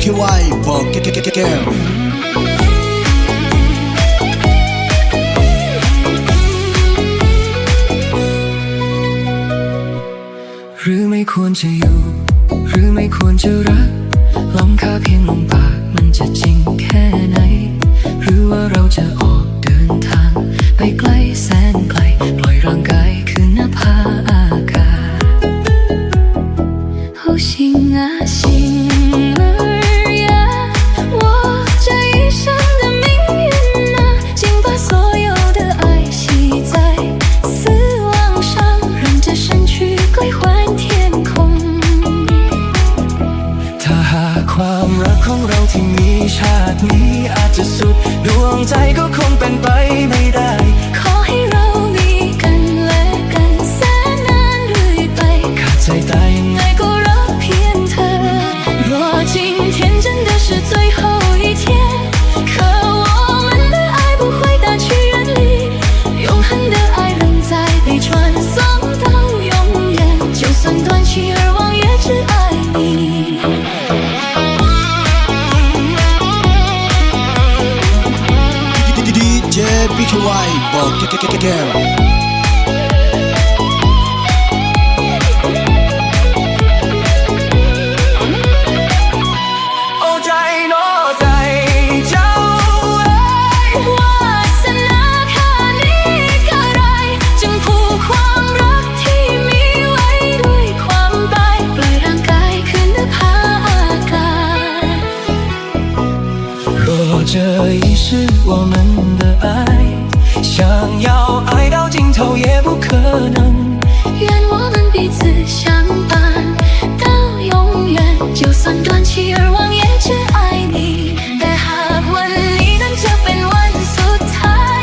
BKY บอกแก้วหรือไม่ควรจะอยู่หรือไม่ควรจะรักลองค่าเพียงลมปากมันจะจริงแค่ไหนหรือว่าเราจะออกเดินทางไปไกลแสนไกลปล่อยร่างกายขึ้นนภาอากาศ好心啊心儿呀我这一生的命运啊请把所有的爱系在丝网上让这身躯归还天空ถ้าหากความรักของเราที่มีชาตินี้อาจจะสุดดวงใจก็คงเป็นไปไม่ได้ขอให้เรามีกันและกันแสนนานเรื่อยไปขาดใจตายยังไงก็รักเพียงเธอ若今天真的是最后一天可我们的爱不会大去远离永恒的爱仍在被传送到永远就算断气而亡也只爱你BKY บอกแก้วโอ้ใจโน้ใจเจ้าเอ๋ยวาสนาแค่นี้ก็ได้จึงผูกความรักที่มีไว้ด้วยความตายปล่อยร่างกายขึ้นนภาอากาศ若这一世我们的爱想要爱到尽头也不可能愿我们彼此相伴到永远就算断气而亡也只爱你แต่หากวันนี้นั้นจะเป็นวันสุดท้าย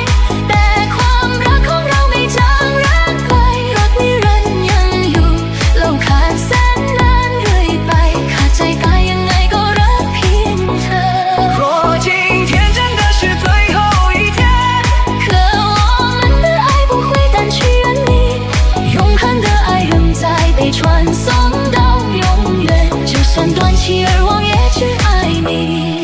แต่ความรักของเราไม่จางรักไปรักนิรันดร์ยังอยู่เราขาดแสนนานเรื่อยไปขาดใจตายยังไงก็รักเพียงเธอ若今天真的是最后一天可我们的爱不会淡去远离永恒的爱仍在被传送到永远就算断气而亡也只爱你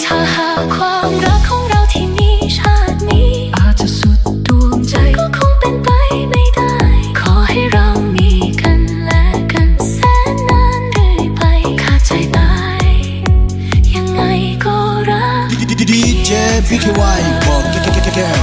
ถ้าหากความรักของเราที่มีชาตินี้อาจจะสุดดวงใจก็คงเป็นไปไม่ได้ขอให้เรามีกันและกันแสนนานเรื่อยไปขาดใจตายยังไงก็รักDJ BKY บอกแก้ว